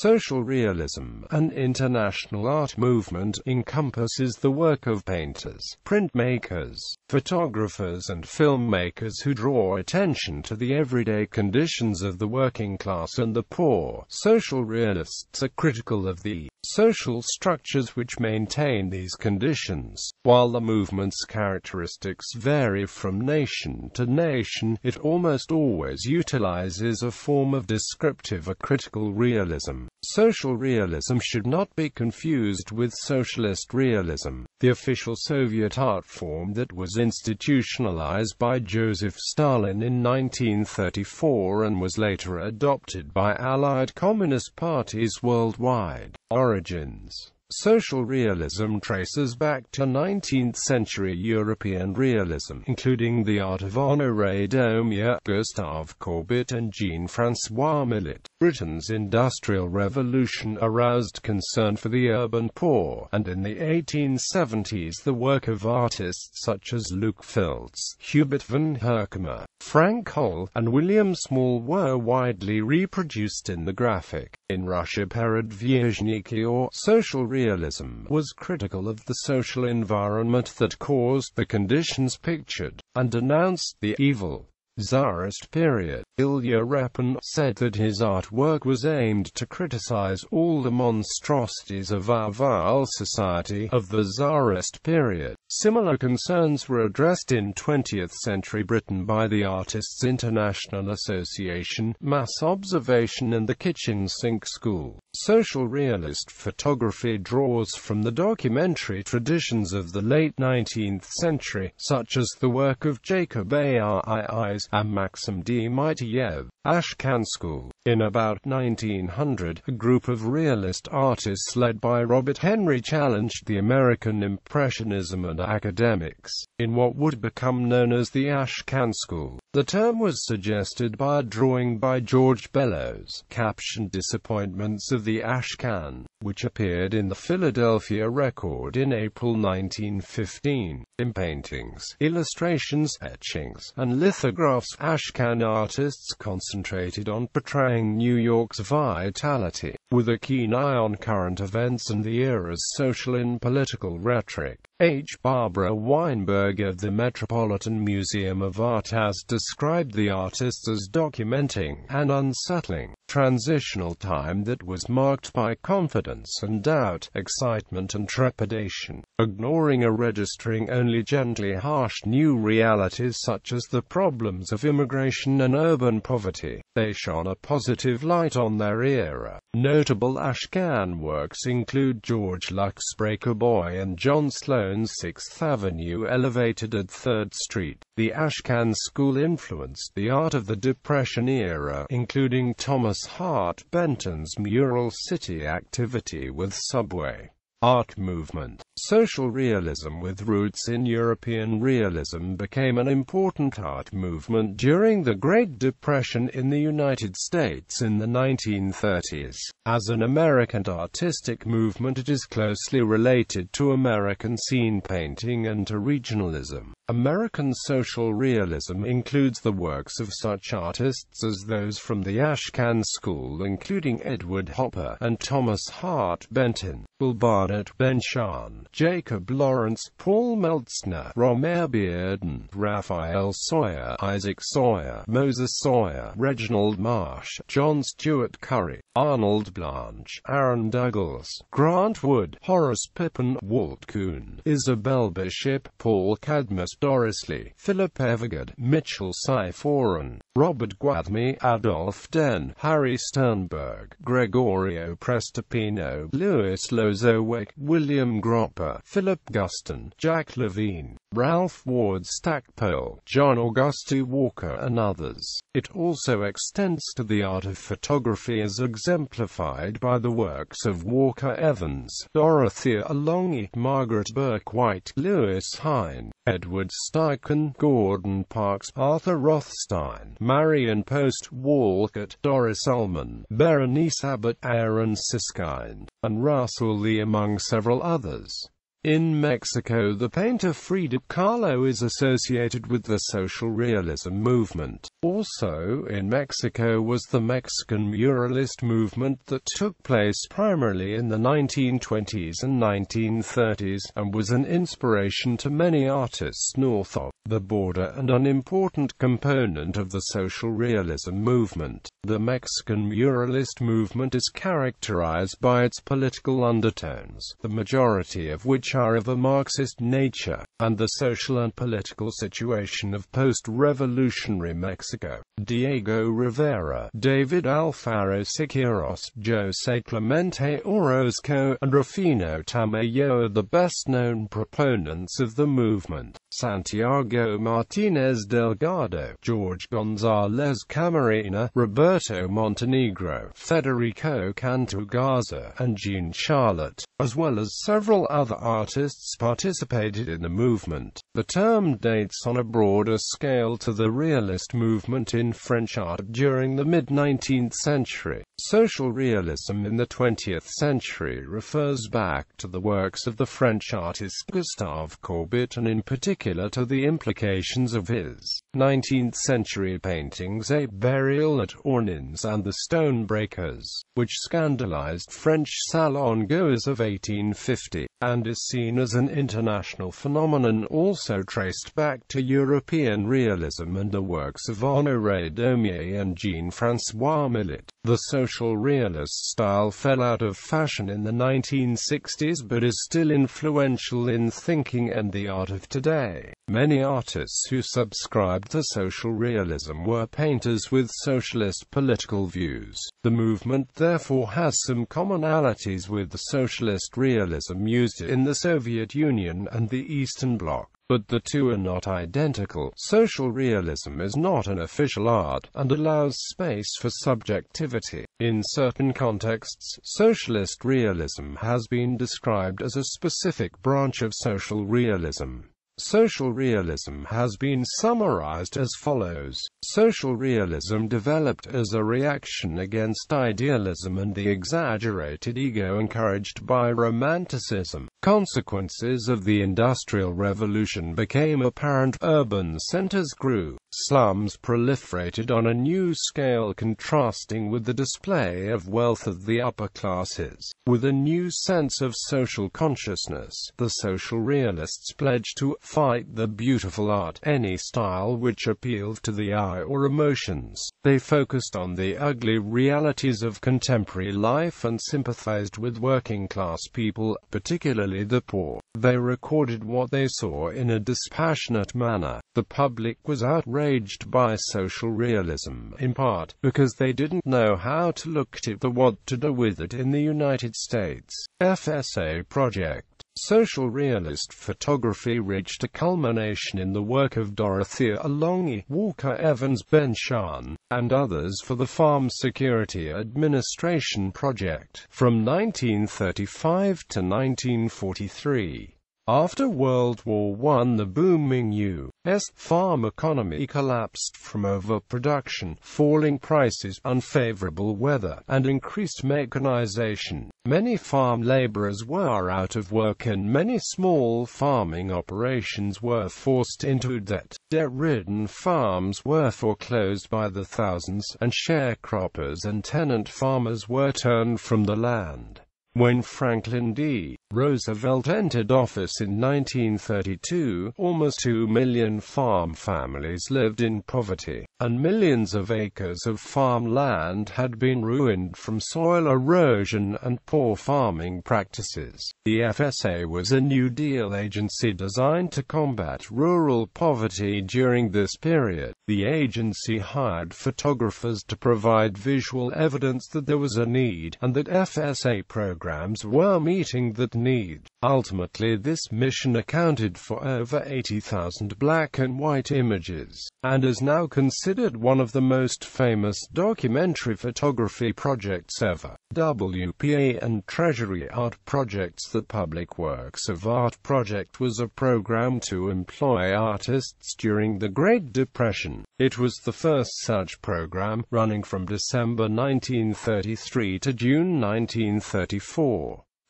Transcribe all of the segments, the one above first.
Social realism, an international art movement, encompasses the work of painters, printmakers, photographers and filmmakers who draw attention to the everyday conditions of the working class and the poor. Social realists are critical of the social structures which maintain these conditions. While the movement's characteristics vary from nation to nation, it almost always utilizes a form of descriptive or critical realism. Social realism should not be confused with socialist realism, the official Soviet art form that was institutionalized by Joseph Stalin in 1934 and was later adopted by Allied Communist parties worldwide. Origins. Social realism traces back to 19th-century European realism, including the art of Honoré Daumier, Gustave Courbet and Jean-François Millet. Britain's Industrial Revolution aroused concern for the urban poor, and in the 1870s the work of artists such as Luc Filtz, Hubert van Herkomer, Frank Holl, and William Small were widely reproduced in the graphic. In Russia, Peredvyazhniki or social realism was critical of the social environment that caused the conditions pictured, and denounced the evil Tsarist period. Ilya Repin said that his artwork was aimed to criticize all the monstrosities of our vile society of the Tsarist period. Similar concerns were addressed in 20th-century Britain by the Artists' International Association, Mass Observation and the Kitchen Sink School. Social realist photography draws from the documentary traditions of the late 19th century, such as the work of Jacob Aiis and Maxim Dmitriev. Ashcan School. In about 1900, a group of realist artists led by Robert Henry challenged the American Impressionism and academics, in what would become known as the Ashcan School. The term was suggested by a drawing by George Bellows, captioned Disappointments of the Ashcan, which appeared in the Philadelphia Record in April 1915. In paintings, illustrations, etchings, and lithographs, Ashcan artists concentrated on portraying New York's vitality, with a keen eye on current events and the era's social and political rhetoric. H. Barbara Weinberg of the Metropolitan Museum of Art has described the artists as documenting an unsettling, transitional time that was marked by confidence and doubt, excitement and trepidation, ignoring or registering only gently harsh new realities such as the problems of immigration and urban poverty. They shone a positive light on their era. Notable Ashcan works include George Luck's Breaker Boy and John Sloan's 6th Avenue Elevated at 3rd Street. The Ashcan School influenced the art of the Depression era, including Thomas Hart Benton's mural city activity with Subway. Art movement. Social realism with roots in European realism became an important art movement during the Great Depression in the United States in the 1930s. As an American artistic movement, it is closely related to American scene painting and to regionalism. American social realism includes the works of such artists as those from the Ashcan School, including Edward Hopper and Thomas Hart Benton, Will Barnett Benshon, Jacob Lawrence, Paul Meltzner, Romer Bearden, Raphael Sawyer, Isaac Sawyer, Moses Sawyer, Reginald Marsh, John Stewart Curry, Arnold Blanche, Aaron Douglas, Grant Wood, Horace Pippin, Walt Kuhn, Isabel Bishop, Paul Cadmus, Doris Lee, Philip Evergood, Mitchell Seyforen, Robert Guadmi, Adolf Den, Harry Sternberg, Gregorio Prestopino, Louis Lozowick, William Gropper, Philip Guston, Jack Levine, Ralph Ward Stackpole, John Auguste Walker and others. It also extends to the art of photography as exemplified by the works of Walker Evans, Dorothea Alongi, Margaret Burke White, Lewis Hine, Edward Steichen, Gordon Parks, Arthur Rothstein, Marion Post, WorldCat, Doris Ullman, Berenice Abbott, Aaron Siskind, and Russell Lee among several others. In Mexico, the painter Frida Kahlo is associated with the social realism movement. Also in Mexico was the Mexican muralist movement that took place primarily in the 1920s and 1930s, and was an inspiration to many artists north of the border and an important component of the social realism movement. The Mexican muralist movement is characterized by its political undertones, the majority of which are of a Marxist nature, and the social and political situation of post-revolutionary Mexico. Diego Rivera, David Alfaro Siqueiros, José Clemente Orozco, and Rufino Tamayo are the best-known proponents of the movement. Santiago Martínez Delgado, George González Camarena, Roberto Montenegro, Federico Cantu Garza, and Jean Charlotte, as well as several other artists, participated in the movement. The term dates on a broader scale to the realist movement in French art during the mid-19th century. Social realism in the 20th century refers back to the works of the French artist Gustave Courbet, and in particular to the implications of his 19th-century paintings A Burial at Ornans and The Stonebreakers, which scandalized French salon-goers of 1850, and is seen as an international phenomenon also traced back to European realism and the works of Honoré Daumier and Jean-François Millet. The social realist style fell out of fashion in the 1960s but is still influential in thinking and the art of today. Many artists who subscribed to social realism were painters with socialist political views. The movement therefore has some commonalities with the socialist realism used in the Soviet Union and the Eastern Bloc, but the two are not identical. Social realism is not an official art, and allows space for subjectivity. In certain contexts, socialist realism has been described as a specific branch of social realism. Social realism has been summarized as follows. Social realism developed as a reaction against idealism and the exaggerated ego encouraged by Romanticism. Consequences of the Industrial Revolution became apparent. Urban centers grew. Slums proliferated on a new scale, contrasting with the display of wealth of the upper classes. With a new sense of social consciousness, the social realists pledged to fight the beautiful art, any style which appealed to the eye or emotions. They focused on the ugly realities of contemporary life and sympathized with working-class people, particularly the poor. They recorded what they saw in a dispassionate manner. The public was outraged by social realism, in part because they didn't know how to look at it or what to do with it in the United States. FSA Project. Social realist photography reached a culmination in the work of Dorothea Alongi, Walker Evans Ben-Shahn, and others for the Farm Security Administration Project, from 1935 to 1943. After World War I, the booming U.S. farm economy collapsed from overproduction, falling prices, unfavorable weather, and increased mechanization. Many farm laborers were out of work and many small farming operations were forced into debt. Debt-ridden farms were foreclosed by the thousands, and sharecroppers and tenant farmers were turned from the land. When Franklin D. Roosevelt entered office in 1932, almost 2 million farm families lived in poverty, and millions of acres of farmland had been ruined from soil erosion and poor farming practices. The FSA was a New Deal agency designed to combat rural poverty during this period. The agency hired photographers to provide visual evidence that there was a need, and that FSA programs were meeting that need. Ultimately, this mission accounted for over 80,000 black and white images, and is now considered one of the most famous documentary photography projects ever. WPA and Treasury Art Projects. The Public Works of Art Project was a program to employ artists during the Great Depression. It was the first such program, running from December 1933 to June 1934.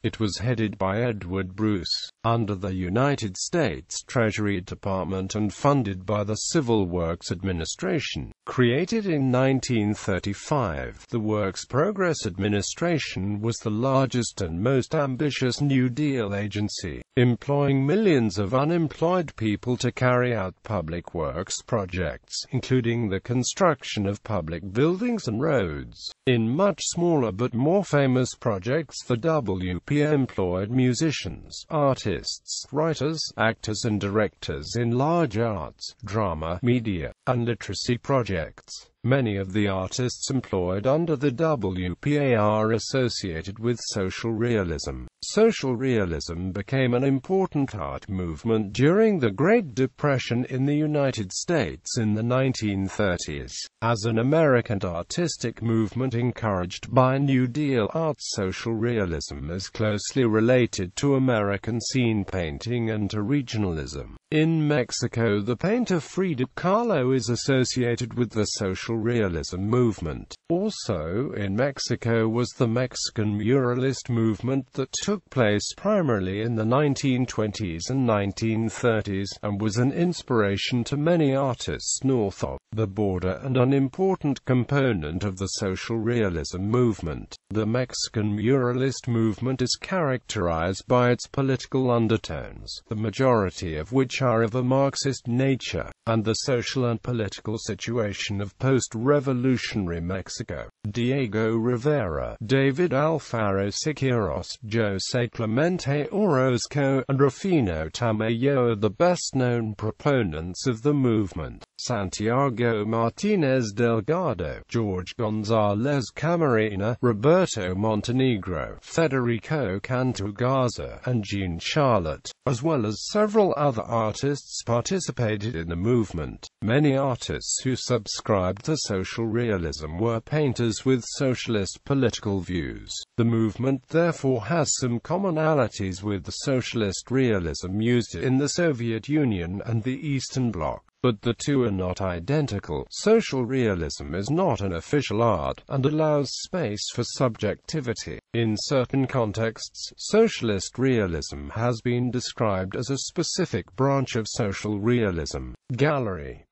It was headed by Edward Bruce, under the United States Treasury Department and funded by the Civil Works Administration. Created in 1935, the Works Progress Administration was the largest and most ambitious New Deal agency, employing millions of unemployed people to carry out public works projects, including the construction of public buildings and roads. In much smaller but more famous projects, the WP employed musicians, artists, writers, actors and directors in large arts, drama, media, and literacy projects. Many of the artists employed under the WPA are associated with social realism. Social realism became an important art movement during the Great Depression in the United States in the 1930s. As an American artistic movement encouraged by New Deal art, social realism is closely related to American scene painting and to regionalism. In Mexico, the painter Frida Kahlo is associated with the social realism movement. Also in Mexico was the Mexican muralist movement that took place primarily in the 1920s and 1930s, and was an inspiration to many artists north of the border and an important component of the social realism movement. The Mexican muralist movement is characterized by its political undertones, the majority of which are of a Marxist nature, and the social and political situation of post-revolutionary Mexico. Diego Rivera, David Alfaro Siqueiros, José Clemente Orozco, and Rufino Tamayo are the best-known proponents of the movement. Santiago Martinez Delgado, George González Camarena, Roberto Montenegro, Federico Cantu-Garza, and Jean Charlotte, as well as several other artists, participated in the movement. Many artists who subscribed to social realism were painters with socialist political views. The movement therefore has some commonalities with the socialist realism used in the Soviet Union and the Eastern Bloc, but the two are not identical. Social realism is not an official art, and allows space for subjectivity. In certain contexts, socialist realism has been described as a specific branch of social realism. Gallery.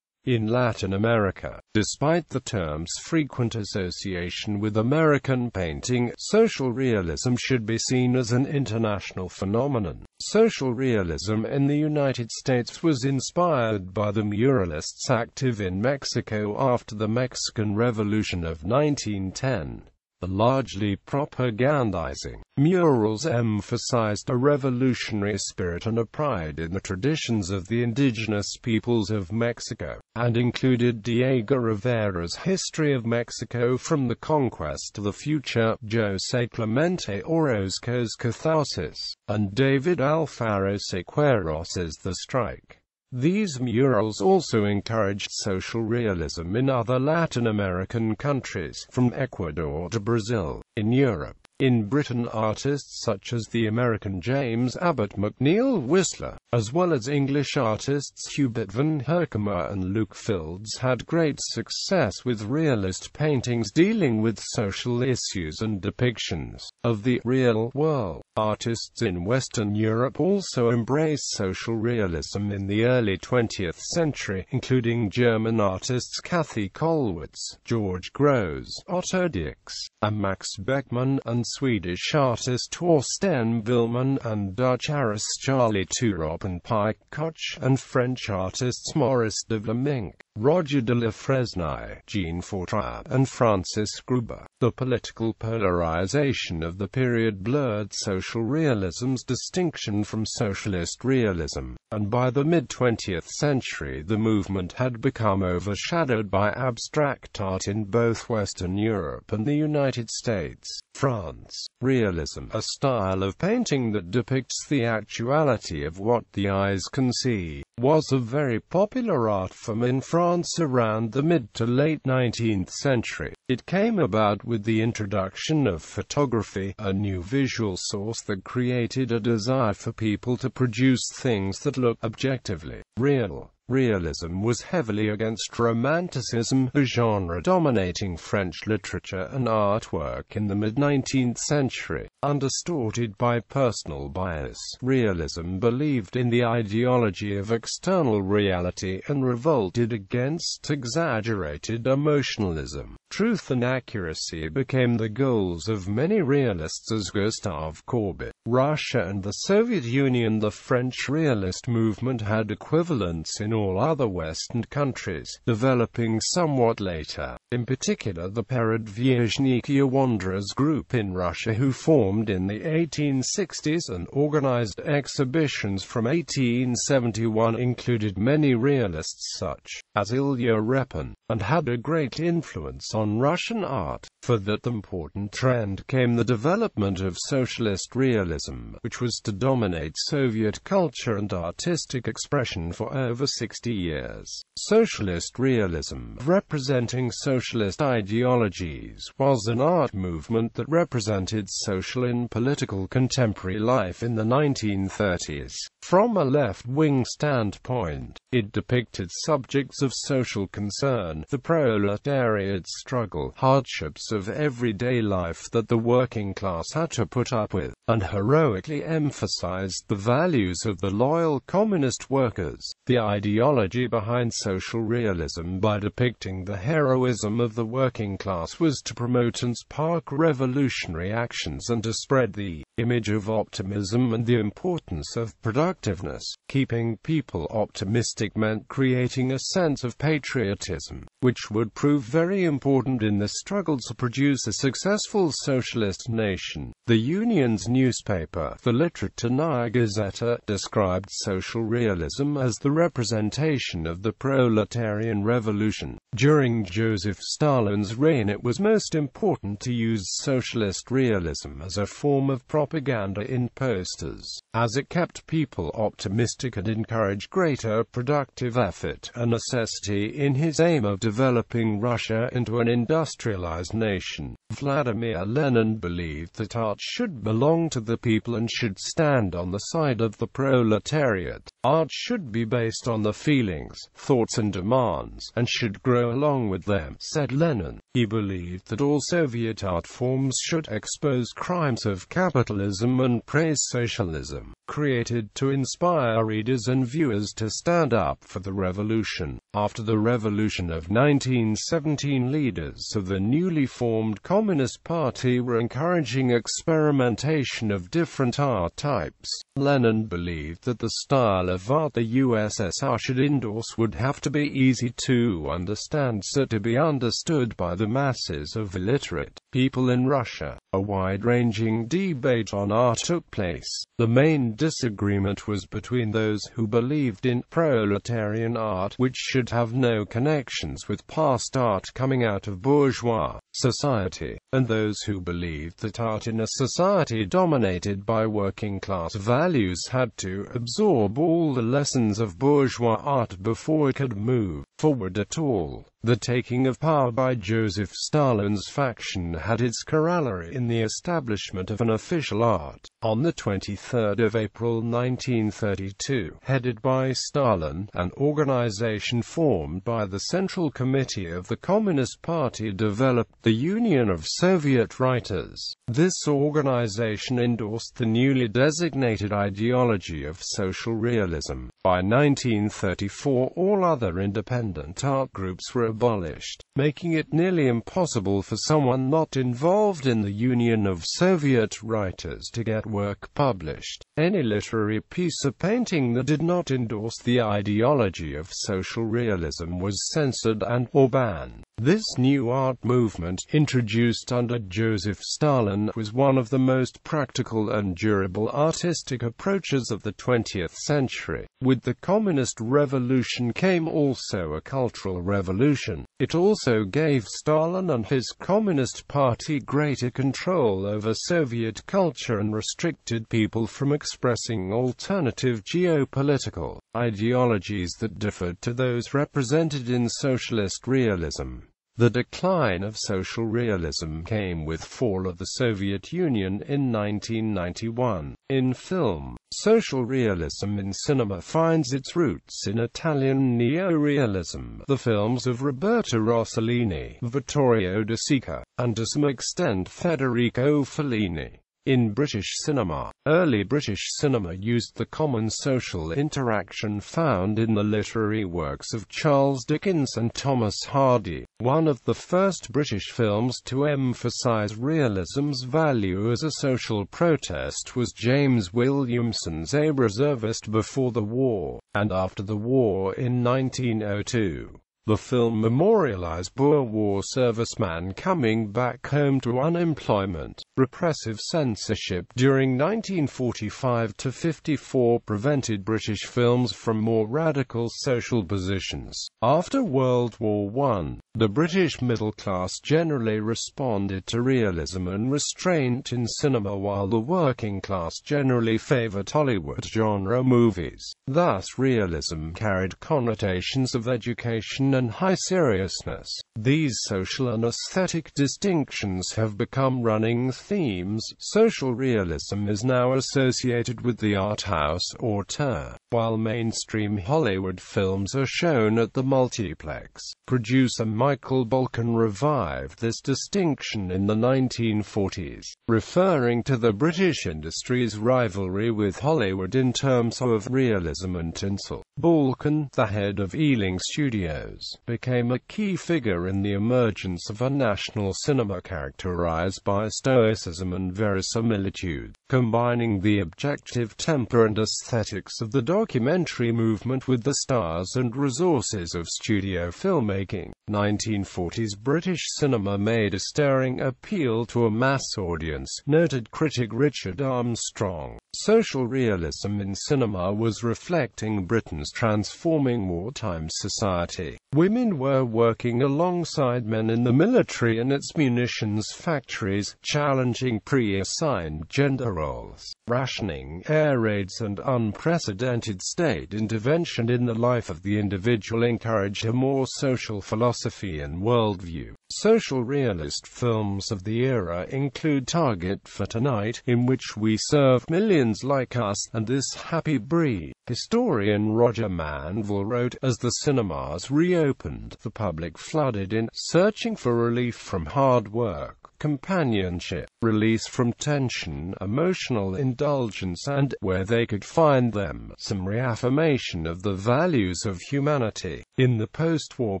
In Latin America, despite the term's frequent association with American painting, social realism should be seen as an international phenomenon. Social realism in the United States was inspired by the muralists active in Mexico after the Mexican Revolution of 1910. The largely propagandizing murals emphasized a revolutionary spirit and a pride in the traditions of the indigenous peoples of Mexico, and included Diego Rivera's History of Mexico from the Conquest to the Future, José Clemente Orozco's Catharsis, and David Alfaro Siqueiros's The Strike. These murals also encouraged social realism in other Latin American countries, from Ecuador to Brazil. In Europe, in Britain, artists such as the American James Abbott McNeill Whistler, as well as English artists Hubert van Herkomer and Luke Fields, had great success with realist paintings dealing with social issues and depictions of the real world. Artists in Western Europe also embraced social realism in the early 20th century, including German artists Kathy Kollwitz, George Grosz, Otto Dix, and Max Beckmann, and Swedish artist Torsten Willmann, and Dutch artists Charlie Turop and Pike Koch, and French artists Maurice de Vlaminck, Roger de la Fresnaye, Jean Fortran, and Francis Gruber. The political polarization of the period blurred social realism's distinction from socialist realism, and by the mid-20th century the movement had become overshadowed by abstract art in both Western Europe and the United States. France. Realism, a style of painting that depicts the actuality of what the eyes can see, was a very popular art form in France around the mid to late 19th century. It came about with the introduction of photography, a new visual source that created a desire for people to produce things that look objectively real. Realism was heavily against Romanticism, a genre dominating French literature and artwork in the mid-19th century. Undistorted by personal bias, realism believed in the ideology of external reality and revolted against exaggerated emotionalism. Truth and accuracy became the goals of many realists as Gustave Courbet. Russia and the Soviet Union. The French realist movement had equivalents in all other Western countries, developing somewhat later. In particular, the Peredvizhniki, a wanderers group in Russia who formed in the 1860s and organized exhibitions from 1871, included many realists such as Ilya Repin, and had a great influence on Russian art. For that important trend came the development of Socialist Realism, which was to dominate Soviet culture and artistic expression for over 60 years. Socialist Realism, representing socialist ideologies, was an art movement that represented social and political contemporary life in the 1930s. From a left-wing standpoint, it depicted subjects of social concern, the proletariat's struggle, hardships of everyday life that the working class had to put up with, and heroically emphasized the values of the loyal communist workers. The ideology behind social realism, by depicting the heroism of the working class, was to promote and spark revolutionary actions and to spread the image of optimism and the importance of productiveness. Keeping people optimistic meant creating a sense of patriotism, which would prove very important in the struggle to produce a successful socialist nation. The Union's newspaper, the Literaturnaya Gazeta, described social realism as the representation of the proletarian revolution. During Joseph Stalin's reign, it was most important to use socialist realism as a form of propaganda in posters, as it kept people optimistic and encouraged greater productive effort, a necessity in his aim of developing Russia into an industrialized nation. Vladimir Lenin believed that art should belong to the people and should stand on the side of the proletariat. Art should be based on the feelings, thoughts and demands, and should grow along with them, said Lenin. He believed that all Soviet art forms should expose crimes of capitalism and praise socialism, created to inspire readers and viewers to stand up for the revolution. After the revolution of 1917, leaders of the newly formed Communist Party were encouraging experimentation of different art types. Lenin believed that the style of art the USSR should endorse would have to be easy to understand so to be understood by the masses of illiterate people in Russia. A wide-ranging debate on art took place. The main disagreement was between those who believed in proletarian art, which should have no connections with past art coming out of bourgeois society, and those who believed that art in a society dominated by working-class values had to absorb all the lessons of bourgeois art before it could move forward at all. The taking of power by Joseph Stalin's faction had its corollary in the establishment of an official art. On the 23rd of April 1932, headed by Stalin, an organization formed by the Central Committee of the Communist Party developed the Union of Soviet Writers. This organization endorsed the newly designated ideology of social realism. By 1934, all other independent art groups were abolished, making it nearly impossible for someone not involved in the Union of Soviet Writers to get work published. Any literary piece of painting that did not endorse the ideology of social realism was censored and/or banned. This new art movement, introduced under Joseph Stalin, was one of the most practical and durable artistic approaches of the 20th century. With the Communist Revolution came also a cultural revolution. It also gave Stalin and his Communist Party greater control over Soviet culture and restricted people from expressing alternative geopolitical ideologies that differed to those represented in socialist realism. The decline of social realism came with fall of the Soviet Union in 1991. In film, social realism in cinema finds its roots in Italian neorealism, the films of Roberto Rossellini, Vittorio De Sica, and to some extent Federico Fellini. In British cinema, early British cinema used the common social interaction found in the literary works of Charles Dickens and Thomas Hardy. One of the first British films to emphasise realism's value as a social protest was James Williamson's A Reservist Before the War, and After the War in 1902. The film memorialized Boer War servicemen coming back home to unemployment. Repressive censorship during 1945–54 prevented British films from more radical social positions. After World War I, the British middle class generally responded to realism and restraint in cinema, while the working class generally favored Hollywood genre movies. Thus, realism carried connotations of education and high seriousness. These social and aesthetic distinctions have become running themes. Social realism is now associated with the art house auteur, while mainstream Hollywood films are shown at the multiplex. Producer Michael Balkan revived this distinction in the 1940s, referring to the British industry's rivalry with Hollywood in terms of realism and tinsel. Balkan, the head of Ealing Studios, became a key figure in the emergence of a national cinema characterized by stoicism and verisimilitude, combining the objective temper and aesthetics of the documentary movement with the stars and resources of studio filmmaking. 1940s British cinema made a stirring appeal to a mass audience, noted critic Richard Armstrong. Social realism in cinema was reflecting Britain's transforming wartime society. Women were working alongside men in the military and its munitions factories, challenging pre-assigned gender roles. Rationing, air raids and unprecedented state intervention in the life of the individual encouraged a more social philosophy and worldview. Social realist films of the era include Target for Tonight, In Which We Serve Millions Like Us, and This Happy Breed. Historian Roger Manville wrote, as the cinemas reopened, the public flooded in, searching for relief from hard work, companionship, release from tension, emotional indulgence and, where they could find them, some reaffirmation of the values of humanity. In the post-war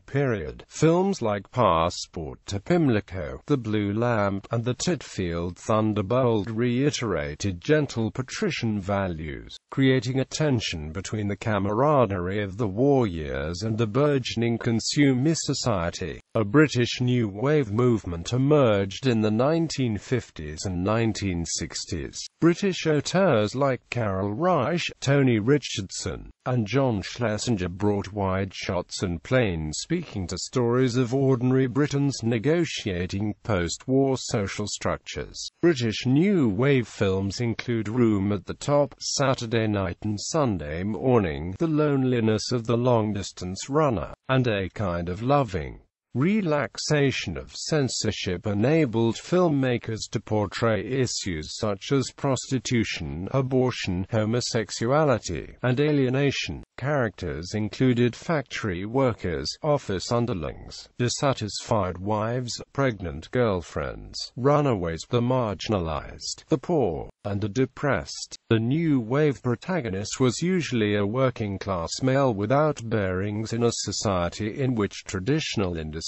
period, films like Passport to Pimlico, The Blue Lamp, and The Titfield Thunderbolt reiterated gentle patrician values, creating a tension between the camaraderie of the war years and the burgeoning consumist society. A British New Wave movement emerged in the 1950s and 1960s. British auteurs like Carol Reich, Tony Richardson, and John Schlesinger brought wide shots and plain speaking to stories of ordinary Britons negotiating post-war social structures. British New Wave films include Room at the Top, Saturday Night and Sunday Morning, The Loneliness of the Long-Distance Runner, and A Kind of Loving. Relaxation of censorship enabled filmmakers to portray issues such as prostitution, abortion, homosexuality, and alienation. Characters included factory workers, office underlings, dissatisfied wives, pregnant girlfriends, runaways, the marginalized, the poor, and the depressed. The new wave protagonist was usually a working-class male without bearings in a society in which traditional industries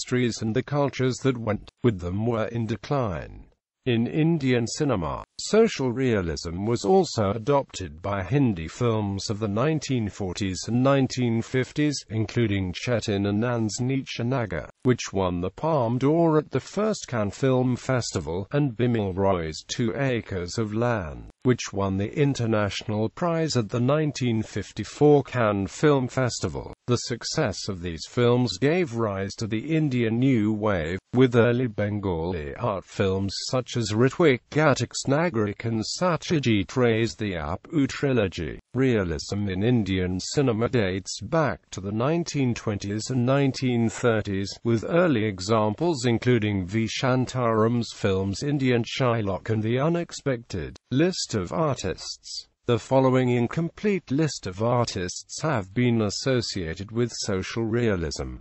and the cultures that went with them were in decline. In Indian cinema, social realism was also adopted by Hindi films of the 1940s and 1950s, including Chetan Anand's Neecha Nagar, which won the Palme d'Or at the first Cannes Film Festival, and Bimal Roy's 2 Acres of Land, which won the International Prize at the 1954 Cannes Film Festival. The success of these films gave rise to the Indian New Wave, with early Bengali art films such as Ritwik Ghatak's Nagarik and Satyajit Ray's The Apu trilogy. Realism in Indian cinema dates back to the 1920s and 1930s, with early examples including V. Shantaram's films Indian Shylock and The Unexpected. List of artists. The following incomplete list of artists have been associated with social realism.